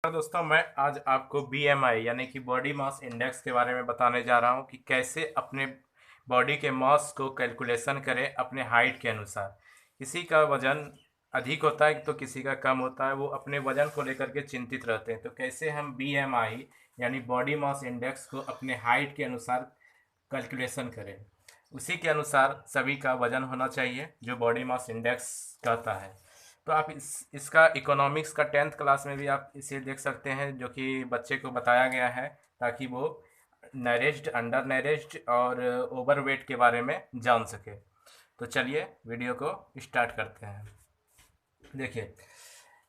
दोस्तों, मैं आज आपको बीएमआई यानी कि बॉडी मास इंडेक्स के बारे में बताने जा रहा हूँ कि कैसे अपने बॉडी के मास को कैलकुलेशन करें अपने हाइट के अनुसार। किसी का वजन अधिक होता है तो किसी का कम होता है, वो अपने वजन को लेकर के चिंतित रहते हैं। तो कैसे हम बीएमआई यानी बॉडी मास इंडेक्स को अपने हाइट के अनुसार कैलकुलेशन करें। उसी के अनुसार सभी का वजन होना चाहिए जो बॉडी मास इंडेक्स कहता है। तो आप इसका इकोनॉमिक्स का 10th क्लास में भी आप इसे देख सकते हैं, जो कि बच्चे को बताया गया है ताकि वो नरिश्ड, अंडर नरिश्ड और ओवरवेट के बारे में जान सके। तो चलिए वीडियो को स्टार्ट करते हैं। देखिए,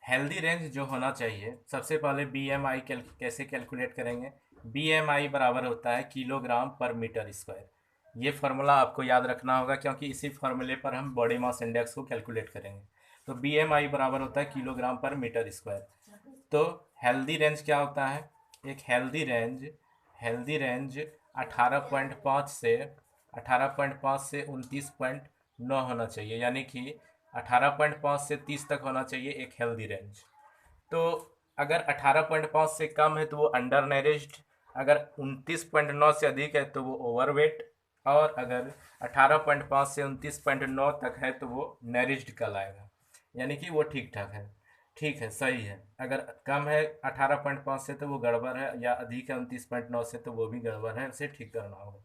हेल्दी रेंज जो होना चाहिए, सबसे पहले बीएमआई कैसे कैलकुलेट करेंगे। बीएमआई बराबर होता है किलोग्राम पर मीटर स्क्वायर। ये फार्मूला आपको याद रखना होगा क्योंकि इसी फार्मूले पर हम बॉडी मास इंडेक्स को कैलकुलेट करेंगे। तो बीएमआई बराबर होता है किलोग्राम पर मीटर स्क्वायर। तो हेल्दी रेंज क्या होता है? एक हेल्दी रेंज 18.5 से 29.9 होना चाहिए, यानी कि 18.5 से 30 तक होना चाहिए एक हेल्दी रेंज। तो अगर 18.5 से कम है तो वो अंडर नरिश्ड, अगर 29.9 से अधिक है तो वो ओवरवेट, और अगर 18.5 से 29.9 तक है तो वो नरिश्ड कहलाएगा, यानी कि वो ठीक ठाक है, ठीक है, सही है। अगर कम है 18.5 से तो वो गड़बड़ है, या अधिक है 29.9 से तो वो भी गड़बड़ है, उसे ठीक करना होगा।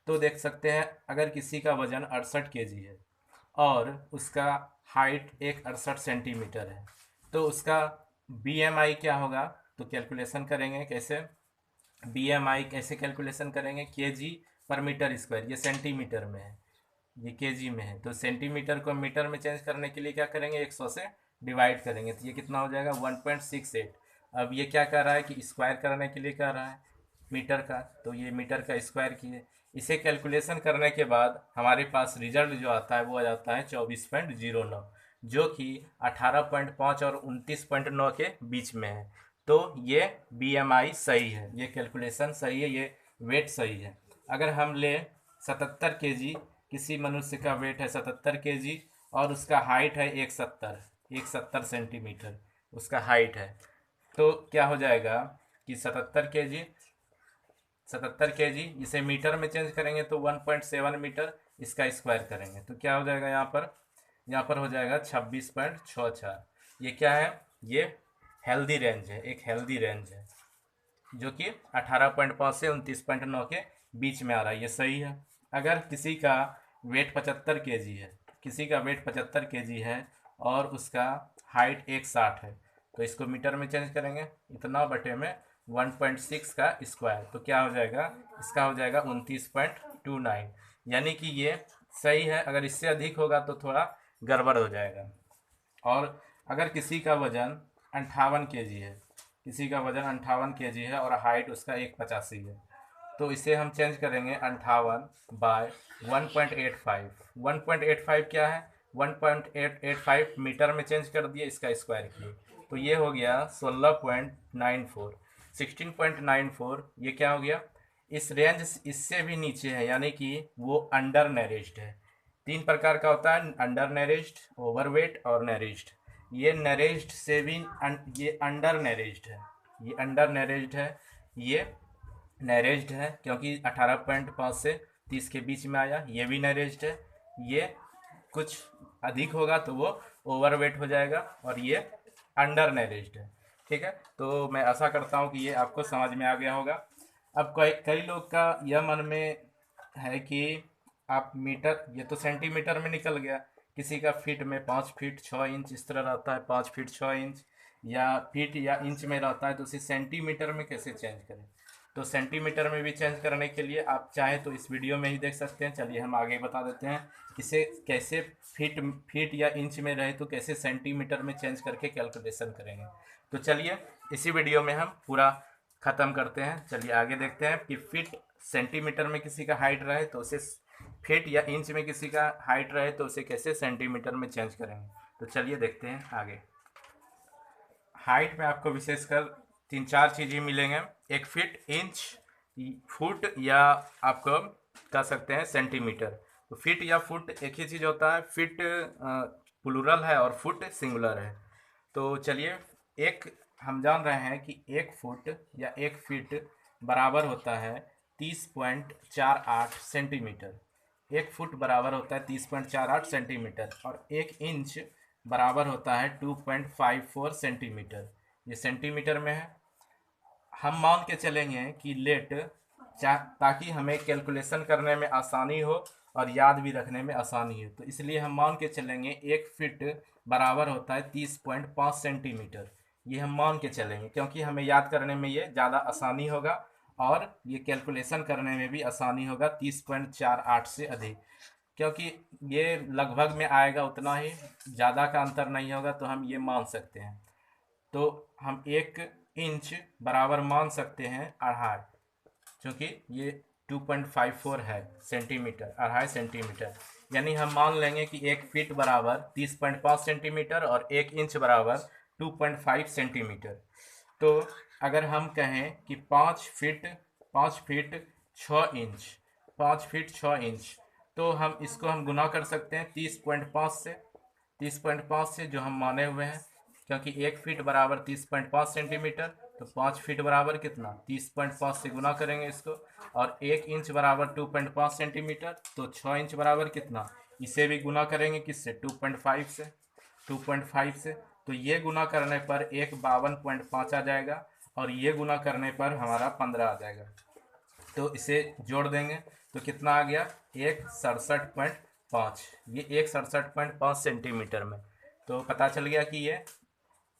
तो देख सकते हैं, अगर किसी का वजन 68 kg है और उसका हाइट 168 सेंटीमीटर है, तो उसका बीएमआई क्या होगा? तो कैलकुलेशन करेंगे कैसे? बीएमआई कैसे कैलकुलेशन करेंगे? केजी पर मीटर स्क्वायर, ये सेंटीमीटर में है, ये केजी में है, तो सेंटीमीटर को मीटर में चेंज करने के लिए क्या करेंगे? 100 से डिवाइड करेंगे, तो ये कितना हो जाएगा? 1.68। अब ये क्या कह रहा है कि स्क्वायर करने के लिए कह रहा है मीटर का, तो ये मीटर का स्क्वायर किए। इसे कैलकुलेशन करने के बाद हमारे पास रिजल्ट जो आता है वो आ जाता है 24.09, जो कि 18.5 और 29.9 के बीच में है। तो ये बीएमआई सही है, ये कैलकुलेशन सही है, ये वेट सही है। अगर हम ले 77 kg, किसी मनुष्य का वेट है 77 kg और उसका हाइट है 170 सेंटीमीटर उसका हाइट है, तो क्या हो जाएगा कि 77 kg इसे मीटर में चेंज करेंगे तो 1.7 मीटर, इसका स्क्वायर करेंगे तो क्या हो जाएगा? यहाँ पर हो जाएगा 26.64। ये क्या है? ये हेल्दी रेंज है, एक हेल्दी रेंज है जो कि 18.5 से 29.9 के बीच में आ रहा है, ये सही है। अगर किसी का वेट 75 kg है और उसका हाइट 160 है, तो इसको मीटर में चेंज करेंगे, इतना बटे में 1.6 का स्क्वायर, तो क्या हो जाएगा? इसका हो जाएगा 29.29, यानी कि ये सही है। अगर इससे अधिक होगा तो थोड़ा गड़बड़ हो जाएगा। और अगर किसी का वजन 58 kg है और हाइट उसका 185 है, तो इसे हम चेंज करेंगे 58/1.85। 1.85 क्या है? 1.885 मीटर में चेंज कर दिए, इसका स्क्वायर किए, तो ये हो गया 16.94, 16.94। ये क्या हो गया? इस रेंज इससे भी नीचे है, यानी कि वो अंडर नरिश्ड है। तीन प्रकार का होता है, अंडर नरिश्ड, ओवरवेट और नरिश्ड। ये नरिश्ड से भी ये अंडर नरिश्ड है, ये अंडर नरिश्ड है, ये नरेज्ड है क्योंकि 18.5 से 30 के बीच में आया, ये भी नरेज्ड है। ये कुछ अधिक होगा तो वो ओवरवेट हो जाएगा, और ये अंडर नरेज्ड है। ठीक है, तो मैं आशा करता हूँ कि ये आपको समझ में आ गया होगा। अब कई कई लोग का यह मन में है कि आप मीटर, ये तो सेंटीमीटर में निकल गया, किसी का फीट में 5 फीट 6 इंच इस तरह रहता है, 5 फीट 6 इंच, या फीट या इंच में रहता है, तो उसे सेंटीमीटर में कैसे चेंज करें? तो सेंटीमीटर में भी चेंज करने के लिए आप चाहें तो इस वीडियो में ही देख सकते हैं। चलिए हम आगे बता देते हैं इसे कैसे फीट फीट या इंच में रहे तो कैसे सेंटीमीटर में चेंज करके कैलकुलेशन करेंगे। तो चलिए इसी वीडियो में हम पूरा ख़त्म करते हैं। चलिए आगे देखते हैं कि फीट सेंटीमीटर में किसी का हाइट रहे तो उसे फीट, या इंच में किसी का हाइट रहे तो उसे कैसे सेंटीमीटर में चेंज करेंगे। तो चलिए देखते हैं आगे। हाइट में आपको विशेषकर तीन चार चीज़ें मिलेंगे, एक फीट, इंच, फुट, या आपको कह सकते हैं सेंटीमीटर। तो फीट या फुट एक ही चीज़ होता है, फीट प्लूरल है और फुट सिंगुलर है। तो चलिए एक हम जान रहे हैं कि 1 फुट या 1 फीट बराबर होता है 30.48 सेंटीमीटर। 1 फुट बराबर होता है 30.48 सेंटीमीटर और 1 इंच बराबर होता है 2.54 सेंटीमीटर। ये सेंटीमीटर में है। हम मान के चलेंगे कि लेट ताकि हमें कैलकुलेशन करने में आसानी हो और याद भी रखने में आसानी हो, तो इसलिए हम मान के चलेंगे 1 फीट बराबर होता है 30.5 सेंटीमीटर। ये हम मान के चलेंगे क्योंकि हमें याद करने में ये ज़्यादा आसानी होगा और ये कैलकुलेशन करने में भी आसानी होगा 30.48 से अधिक, क्योंकि ये लगभग में आएगा उतना ही, ज़्यादा का अंतर नहीं होगा, तो हम ये मान सकते हैं। तो हम 1 इंच बराबर मान सकते हैं 2.5, क्योंकि ये 2.54 है सेंटीमीटर, 2.5 सेंटीमीटर। यानी हम मान लेंगे कि 1 फीट बराबर 30.5 सेंटीमीटर और 1 इंच बराबर 2.5 सेंटीमीटर। तो अगर हम कहें कि 5 फीट 6 इंच, 5 फीट 6 इंच, तो हम इसको हम गुना कर सकते हैं 30.5 से, 30.5 से जो हम माने हुए हैं, क्योंकि 1 फीट बराबर 30.5 सेंटीमीटर, तो 5 फीट बराबर कितना 30.5 से गुना करेंगे इसको, और 1 इंच बराबर 2.5 सेंटीमीटर, तो 6 इंच बराबर कितना, इसे भी गुना करेंगे किससे 2.5 से, 2.5 से। तो ये गुना करने पर 52.5 आ जाएगा और ये गुना करने पर हमारा 15 आ जाएगा। तो इसे जोड़ देंगे तो कितना आ गया 167.5। ये 167.5 सेंटीमीटर में, तो पता चल गया कि ये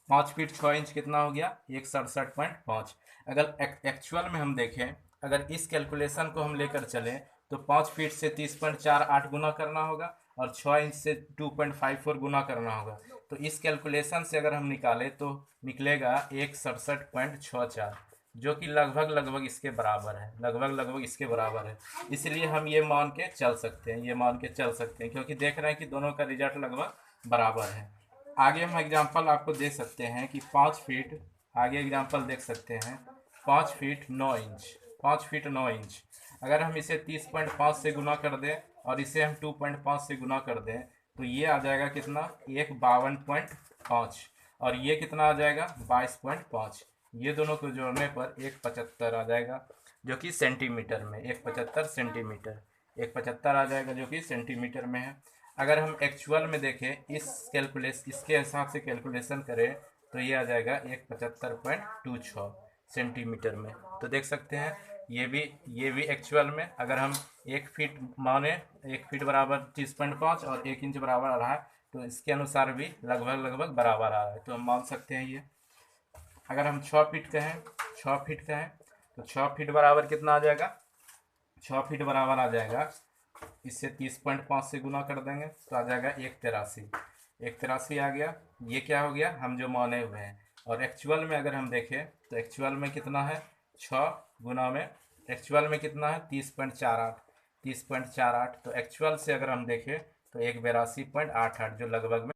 5 फीट 6 इंच कितना हो गया 167.5। अगर एक्चुअल में हम देखें, अगर इस कैलकुलेशन को हम लेकर चलें तो 5 फीट से 30.48 गुना करना होगा और 6 इंच से 2.54 गुना करना होगा। तो इस कैलकुलेशन से अगर हम निकालें तो निकलेगा 167.64, जो कि लगभग लगभग इसके बराबर है, लगभग लगभग इसके बराबर है। इसलिए हम ये मान के चल सकते हैं, ये मान के चल सकते हैं, क्योंकि देख रहे हैं कि दोनों का रिजल्ट लगभग बराबर है। आगे हम एग्जांपल आपको दे सकते हैं कि 5 फीट, आगे एग्जांपल देख सकते हैं 5 फीट 9 इंच, 5 फीट 9 इंच। अगर हम इसे 30.5 से गुना कर दें और इसे हम 2.5 से गुना कर दें तो ये आ जाएगा कितना 152.5, और ये कितना आ जाएगा 22.5। ये दोनों को जोड़ने पर 175 आ जाएगा, जो कि सेंटीमीटर में 175 सेंटीमीटर, 175 आ जाएगा जो कि सेंटीमीटर में है। अगर हम एक्चुअल में देखें इसके हिसाब से कैलकुलेशन करें तो ये आ जाएगा 175.26 सेंटीमीटर में। तो देख सकते हैं ये भी एक्चुअल में अगर हम 1 फीट माने, 1 फीट बराबर 30.5 और 1 इंच बराबर आ रहा है, तो इसके अनुसार भी लगभग लगभग बराबर आ रहा है, तो हम मान सकते हैं ये। अगर हम 6 फीट कहें, 6 फीट कहें तो 6 फीट बराबर कितना आ जाएगा, 6 फीट बराबर आ जाएगा, इससे 30.5 से गुना कर देंगे तो आ जाएगा 183, 183 आ गया। ये क्या हो गया हम जो माने हुए हैं। और एक्चुअल में अगर हम देखें तो एक्चुअल में कितना है 6 गुना में, एक्चुअल में कितना है 30.48, 30.48। तो एक्चुअल से अगर हम देखें तो 182.88, जो लगभग में